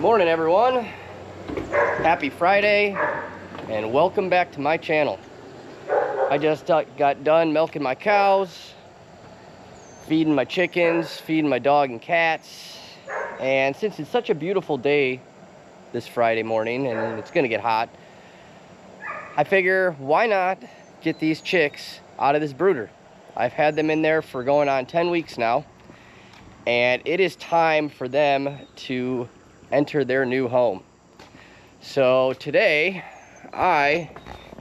Morning everyone, happy Friday and welcome back to my channel. I just got done milking my cows, feeding my chickens, feeding my dog and cats, and since it's such a beautiful day this Friday morning and it's gonna get hot, I figure why not get these chicks out of this brooder. I've had them in there for going on 10 weeks now, and it is time for them to enter their new home. So today I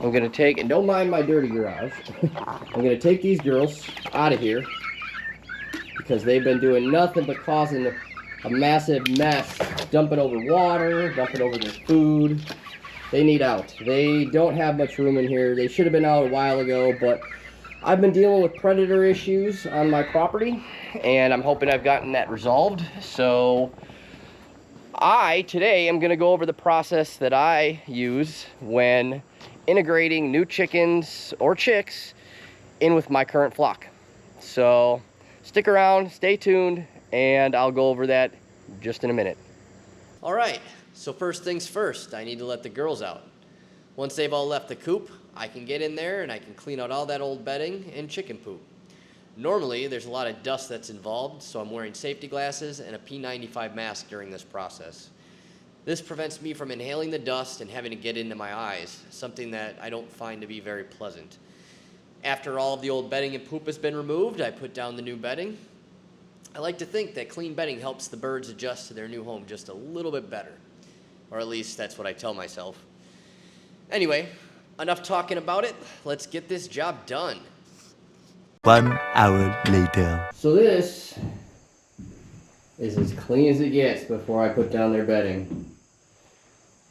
am going to take, and don't mind my dirty garage, I'm going to take these girls out of here because they've been doing nothing but causing a massive mess, dumping over water, dumping over their food. They need out. They don't have much room in here. They should have been out a while ago, but I've been dealing with predator issues on my property and I'm hoping I've gotten that resolved. So today I'm going to go over the process that I use when integrating new chickens or chicks in with my current flock. So stick around, stay tuned, and I'll go over that just in a minute. All right, so first things first, I need to let the girls out. Once they've all left the coop, I can get in there and I can clean out all that old bedding and chicken poop. Normally, there's a lot of dust that's involved, so I'm wearing safety glasses and a P95 mask during this process. This prevents me from inhaling the dust and having to get into my eyes, something that I don't find to be very pleasant. After all of the old bedding and poop has been removed, I put down the new bedding. I like to think that clean bedding helps the birds adjust to their new home just a little bit better. Or at least that's what I tell myself. Anyway, enough talking about it. Let's get this job done. 1 hour later. So this is as clean as it gets before I put down their bedding.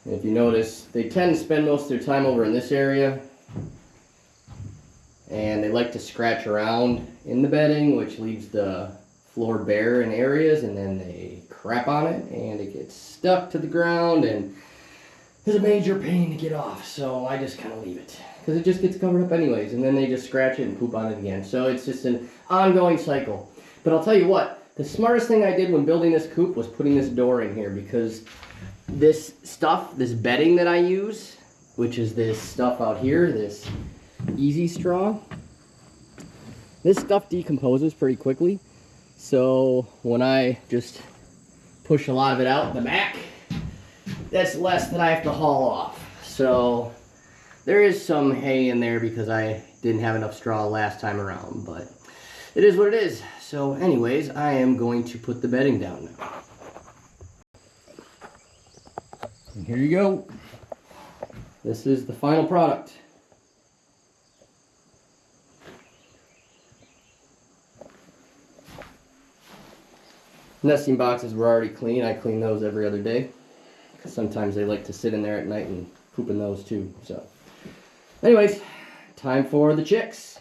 And if you notice, they tend to spend most of their time over in this area. And they like to scratch around in the bedding, which leaves the floor bare in areas, and then they crap on it and it gets stuck to the ground and it's a major pain to get off. So I just kind of leave it, because it just gets covered up anyways, and then they just scratch it and poop on it again. So it's just an ongoing cycle. But I'll tell you what, the smartest thing I did when building this coop was putting this door in here, because this stuff, this bedding that I use, which is this stuff out here, this easy straw, this stuff decomposes pretty quickly. So when I just push a lot of it out in the back, that's less that I have to haul off. So there is some hay in there because I didn't have enough straw last time around, but it is what it is. So anyways, I am going to put the bedding down now. And here you go. This is the final product. Nesting boxes were already clean. I clean those every other day. Sometimes they like to sit in there at night and poop in those too. So anyways, time for the chicks.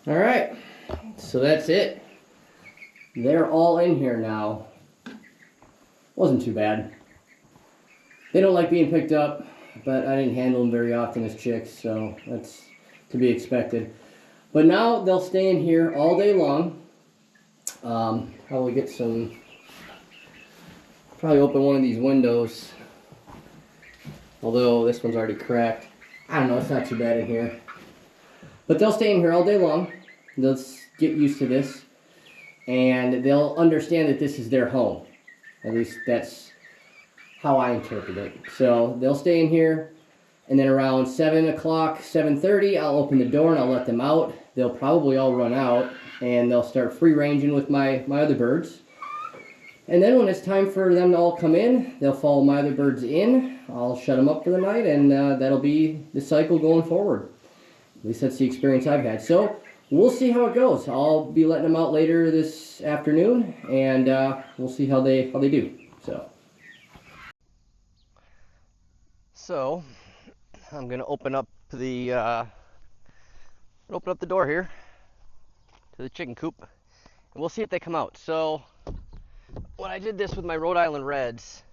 All right, so that's it. They're all in here now. Wasn't too bad. They don't like being picked up. but I didn't handle them very often as chicks, so that's to be expected. But now they'll stay in here all day long. Probably get some, probably open one of these windows, although this one's already cracked. I don't know, it's not too bad in here. But they'll stay in here all day long. They'll get used to this, and they'll understand that this is their home. At least that's how I interpret it. So they'll stay in here, and then around 7 o'clock, 7:30, I'll open the door and I'll let them out. They'll probably all run out, and they'll start free ranging with my other birds. And then when it's time for them to all come in, they'll follow my other birds in. I'll shut them up for the night, and that'll be the cycle going forward. At least that's the experience I've had. So we'll see how it goes. I'll be letting them out later this afternoon, and we'll see how they do. So I'm gonna open up the door here to the chicken coop, and we'll see if they come out. So when I did this with my Rhode Island Reds,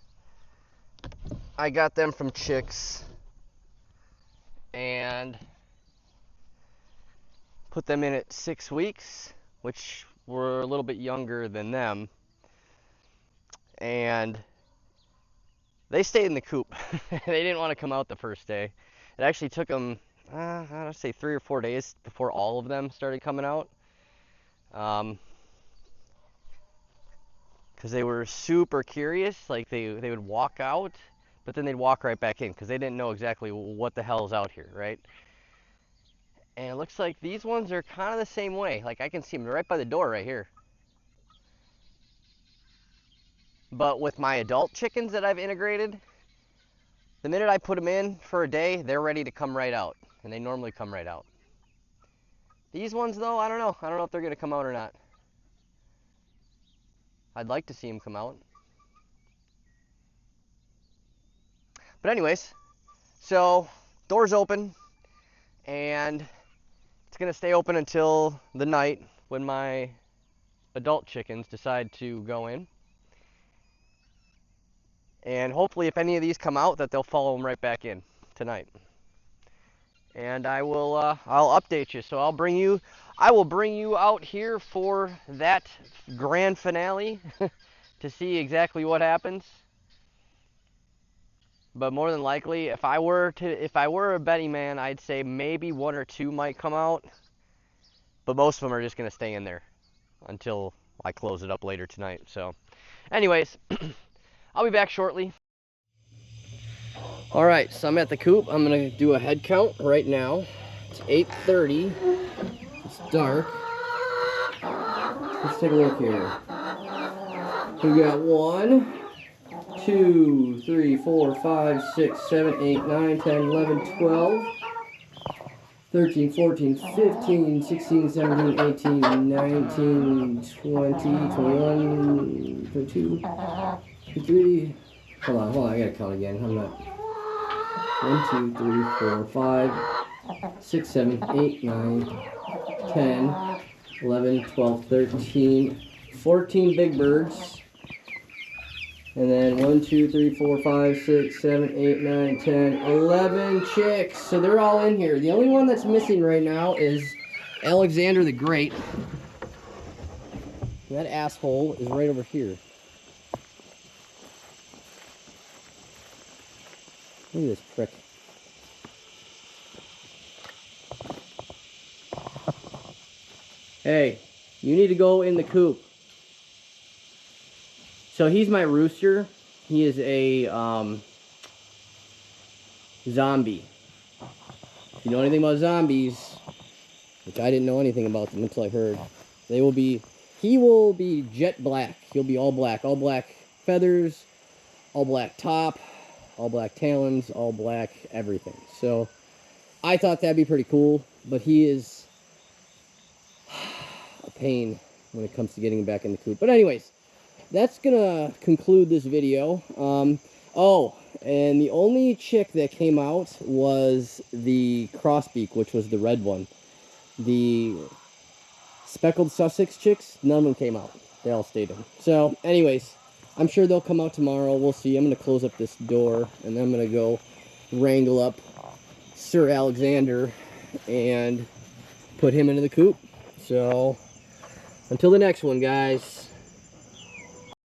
I got them from chicks and put them in at 6 weeks, which were a little bit younger than them, and they stayed in the coop. They didn't want to come out the first day. It actually took them, I don't say 3 or 4 days before all of them started coming out. Because they were super curious. Like they would walk out, but then they'd walk right back in because they didn't know exactly what the hell is out here, right? And it looks like these ones are kind of the same way. Like I can see them right by the door right here. But with my adult chickens that I've integrated, the minute I put them in for a day, they're ready to come right out. And they normally come right out. These ones though, I don't know. I don't know if they're going to come out or not. I'd like to see them come out. But anyways, so door's open, and it's going to stay open until the night when my adult chickens decide to go in. And hopefully if any of these come out, that they'll follow them right back in tonight. And I will I'll update you. So I will bring you out here for that grand finale to see exactly what happens. But more than likely, if I were a betting man, I'd say maybe 1 or 2 might come out. But most of them are just going to stay in there until I close it up later tonight. So anyways, I'll be back shortly. All right, so I'm at the coop. I'm gonna do a head count right now. It's 8:30. It's dark. Let's take a look here. We got 1, 2, 3, 4, 5, 6, 7, 8, 9, 10, 11, 12, 13, 14, 15, 16, 17, 18, 19, 20, 21, 22, 23. Hold on, I gotta count again. I'm not. 1, 2, 3, 4, 5, 6, 7, 8, 9, 10, 11, 12, 13, 14 big birds. And then 1, 2, 3, 4, 5, 6, 7, 8, 9, 10, 11 chicks. So they're all in here. The only one that's missing right now is Alexander the Great. That asshole is right over here. Look at this prick. Hey, you need to go in the coop. So he's my rooster. He is a zombie. If you know anything about zombies, which I didn't know anything about them until I heard, he will be jet black. He'll be all black feathers, all black top, all black talons, all black everything. So I thought that'd be pretty cool, but he is a pain when it comes to getting him back in the coop. But anyways, that's gonna conclude this video. Oh, and the only chick that came out was the crossbeak, which was the red one. The speckled Sussex chicks, none of them came out. They all stayed in. So anyways, I'm sure they'll come out tomorrow. We'll see. I'm going to close up this door, and then I'm going to go wrangle up Sir Alexander and put him into the coop. So until the next one, guys.